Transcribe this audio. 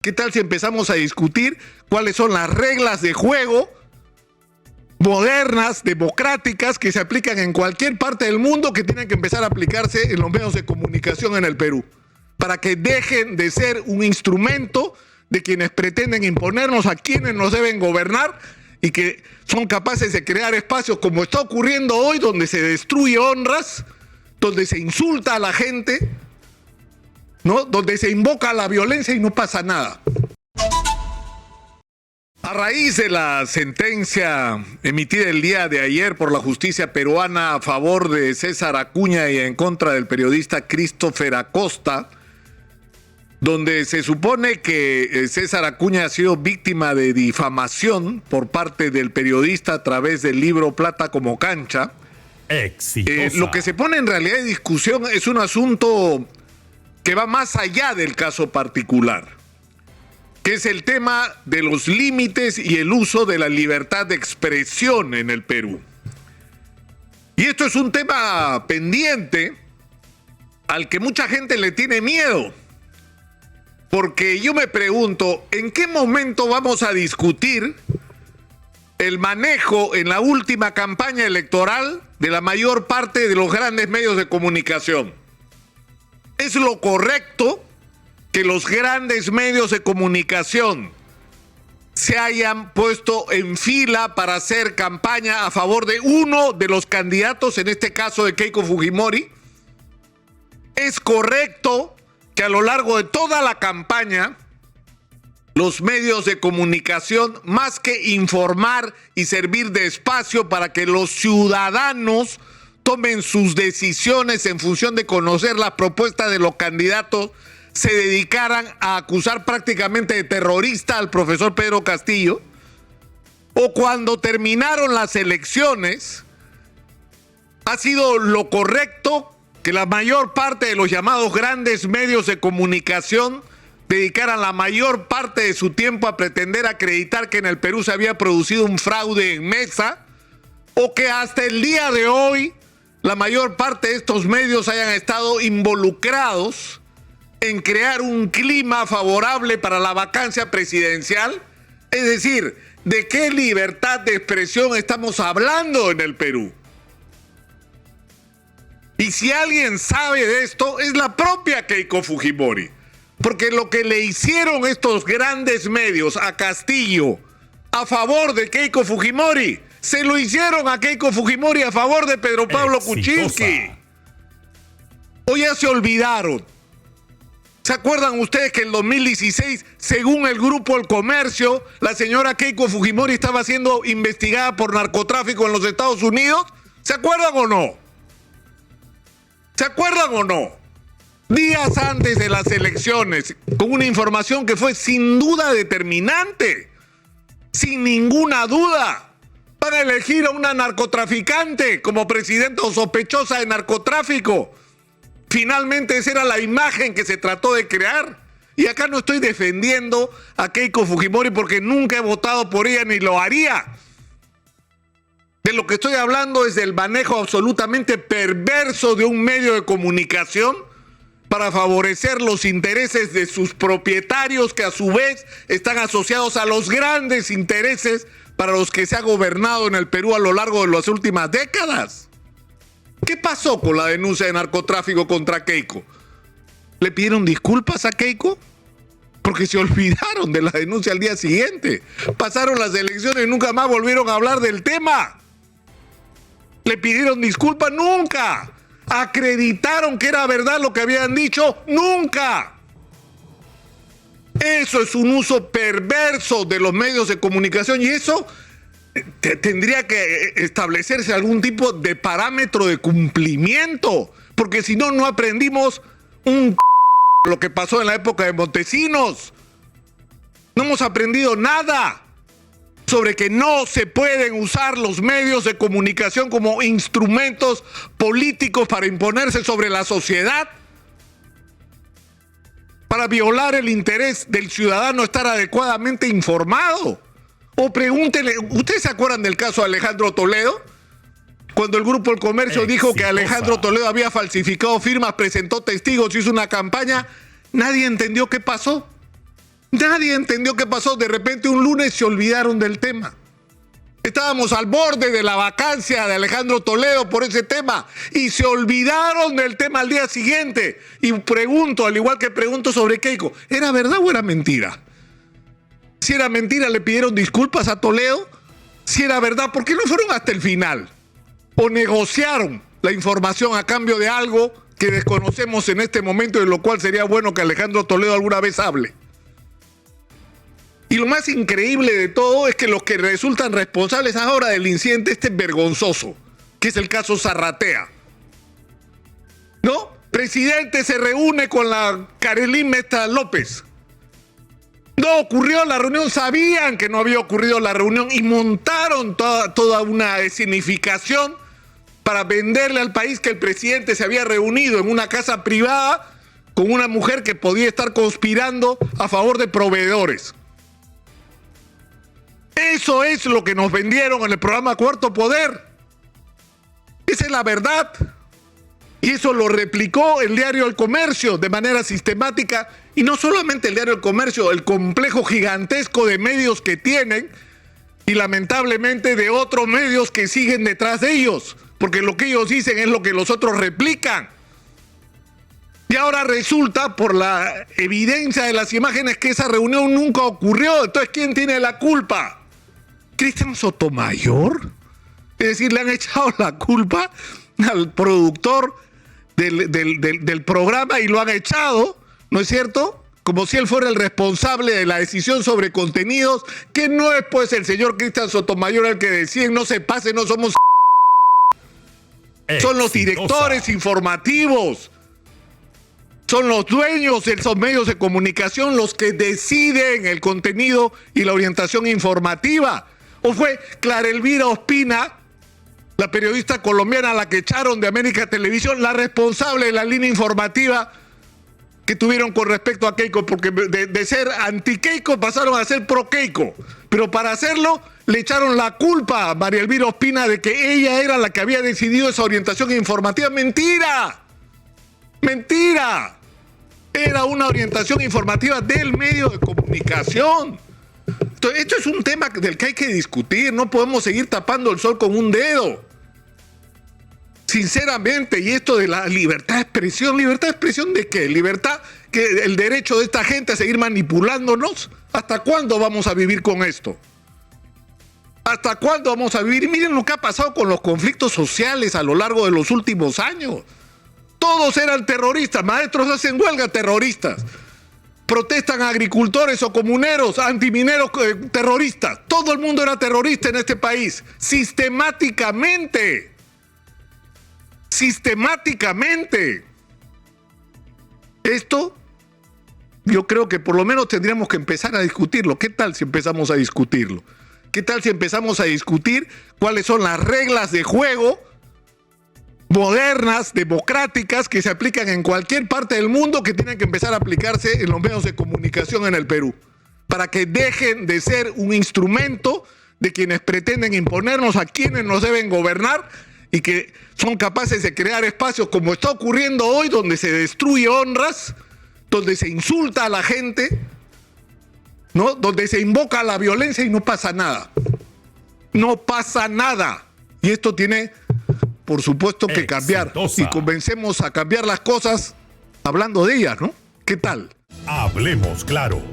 ¿Qué tal si empezamos a discutir cuáles son las reglas de juego modernas, democráticas, que se aplican en cualquier parte del mundo, que tienen que empezar a aplicarse en los medios de comunicación en el Perú, para que dejen de ser un instrumento de quienes pretenden imponernos a quienes nos deben gobernar y que son capaces de crear espacios como está ocurriendo hoy, donde se destruye honras, donde se insulta a la gente, ¿no? Donde se invoca la violencia y no pasa nada. A raíz de la sentencia emitida el día de ayer por la justicia peruana a favor de César Acuña y en contra del periodista Christopher Acosta, donde se supone que César Acuña ha sido víctima de difamación por parte del periodista a través del libro Plata como Cancha, lo que se pone en realidad de discusión es un asunto que va más allá del caso particular, que es el tema de los límites y el uso de la libertad de expresión en el Perú. Y esto es un tema pendiente al que mucha gente le tiene miedo, porque yo me pregunto, ¿en qué momento vamos a discutir el manejo en la última campaña electoral de la mayor parte de los grandes medios de comunicación? ¿Es lo correcto que los grandes medios de comunicación se hayan puesto en fila para hacer campaña a favor de uno de los candidatos, en este caso de Keiko Fujimori? ¿Es correcto que a lo largo de toda la campaña los medios de comunicación, más que informar y servir de espacio para que los ciudadanos tomen sus decisiones en función de conocer las propuestas de los candidatos, se dedicaran a acusar prácticamente de terrorista al profesor Pedro Castillo? ¿O cuando terminaron las elecciones, ha sido lo correcto que la mayor parte de los llamados grandes medios de comunicación dedicaran la mayor parte de su tiempo a pretender acreditar que en el Perú se había producido un fraude en mesa? ¿O que hasta el día de hoy la mayor parte de estos medios hayan estado involucrados en crear un clima favorable para la vacancia presidencial? Es decir, ¿de qué libertad de expresión estamos hablando en el Perú? Y si alguien sabe de esto, es la propia Keiko Fujimori. Porque lo que le hicieron estos grandes medios a Castillo a favor de Keiko Fujimori, se lo hicieron a Keiko Fujimori a favor de Pedro Pablo Kuczynski. ¿O ya se olvidaron? ¿Se acuerdan ustedes que en 2016, según el Grupo El Comercio, la señora Keiko Fujimori estaba siendo investigada por narcotráfico en los Estados Unidos? ¿Se acuerdan o no? ¿Se acuerdan o no? Días antes de las elecciones, con una información que fue sin duda determinante, sin ninguna duda, para elegir a una narcotraficante como presidenta o sospechosa de narcotráfico. Finalmente esa era la imagen que se trató de crear. Y acá no estoy defendiendo a Keiko Fujimori porque nunca he votado por ella ni lo haría. De lo que estoy hablando es del manejo absolutamente perverso de un medio de comunicación para favorecer los intereses de sus propietarios, que a su vez están asociados a los grandes intereses para los que se ha gobernado en el Perú a lo largo de las últimas décadas. ¿Qué pasó con la denuncia de narcotráfico contra Keiko? ¿Le pidieron disculpas a Keiko? Porque se olvidaron de la denuncia al día siguiente. Pasaron las elecciones y nunca más volvieron a hablar del tema. ¿Le pidieron disculpas? Nunca. ¿Acreditaron que era verdad lo que habían dicho? Nunca. Eso es un uso perverso de los medios de comunicación y eso tendría que establecerse algún tipo de parámetro de cumplimiento, porque si no, no aprendimos lo que pasó en la época de Montesinos. No hemos aprendido nada sobre que no se pueden usar los medios de comunicación como instrumentos políticos para imponerse sobre la sociedad, para violar el interés del ciudadano estar adecuadamente informado. O pregúntele, ¿ustedes se acuerdan del caso de Alejandro Toledo? Cuando el Grupo El Comercio dijo que Alejandro Toledo había falsificado firmas, presentó testigos, hizo una campaña, nadie entendió qué pasó. Nadie entendió qué pasó. De repente un lunes se olvidaron del tema. Estábamos al borde de la vacancia de Alejandro Toledo por ese tema y se olvidaron del tema al día siguiente. Y pregunto, al igual que pregunto sobre Keiko, ¿era verdad o era mentira? Si era mentira, ¿le pidieron disculpas a Toledo? Si era verdad, ¿por qué no fueron hasta el final? ¿O negociaron la información a cambio de algo que desconocemos en este momento, de lo cual sería bueno que Alejandro Toledo alguna vez hable? Y lo más increíble de todo es que los que resultan responsables ahora del incidente este vergonzoso, que es el caso Zarratea, ¿no? Presidente se reúne con la Carolín Mesta López. No ocurrió la reunión, sabían que no había ocurrido la reunión y montaron toda una escenificación para venderle al país que el presidente se había reunido en una casa privada con una mujer que podía estar conspirando a favor de proveedores. Eso es lo que nos vendieron en el programa Cuarto Poder. Esa es la verdad. Y eso lo replicó el diario El Comercio de manera sistemática. Y no solamente el diario El Comercio, el complejo gigantesco de medios que tienen y lamentablemente de otros medios que siguen detrás de ellos. Porque lo que ellos dicen es lo que los otros replican. Y ahora resulta, por la evidencia de las imágenes, que esa reunión nunca ocurrió. Entonces, ¿quién tiene la culpa? ¿Cristian Sotomayor? Es decir, le han echado la culpa al productor del programa y lo han echado, ¿no es cierto? Como si él fuera el responsable de la decisión sobre contenidos, que no es pues el señor Cristian Sotomayor el que decide, no se pase, no somos... Son los directores informativos, son los dueños de esos medios de comunicación los que deciden el contenido y la orientación informativa. ¿O fue Clara Elvira Ospina, la periodista colombiana a la que echaron de América Televisión, la responsable de la línea informativa que tuvieron con respecto a Keiko? Porque de ser anti-Keiko pasaron a ser pro-Keiko. Pero para hacerlo le echaron la culpa a María Elvira Ospina de que ella era la que había decidido esa orientación informativa. ¡Mentira! ¡Mentira! Era una orientación informativa del medio de comunicación. Entonces, esto es un tema del que hay que discutir. No podemos seguir tapando el sol con un dedo. Sinceramente, y esto de la libertad de expresión, ¿libertad de expresión de qué? ¿Libertad, que el derecho de esta gente a seguir manipulándonos? ¿Hasta cuándo vamos a vivir con esto? ¿Hasta cuándo vamos a vivir? Y miren lo que ha pasado con los conflictos sociales a lo largo de los últimos años. Todos eran terroristas, maestros hacen huelga, terroristas. Protestan agricultores o comuneros, antimineros, terroristas. Todo el mundo era terrorista en este país, sistemáticamente. Sistemáticamente. Esto, yo creo que por lo menos tendríamos que empezar a discutirlo. ¿Qué tal si empezamos a discutirlo? ¿Qué tal si empezamos a discutir cuáles son las reglas de juego modernas, democráticas, que se aplican en cualquier parte del mundo, que tienen que empezar a aplicarse en los medios de comunicación en el Perú, para que dejen de ser un instrumento de quienes pretenden imponernos a quienes nos deben gobernar y que son capaces de crear espacios como está ocurriendo hoy, donde se destruye honras, donde se insulta a la gente, ¿no? Donde se invoca la violencia y no pasa nada. No pasa nada. Y esto tiene, por supuesto, que cambiar. Y comencemos a cambiar las cosas hablando de ellas, ¿no? ¿Qué tal? Hablemos claro.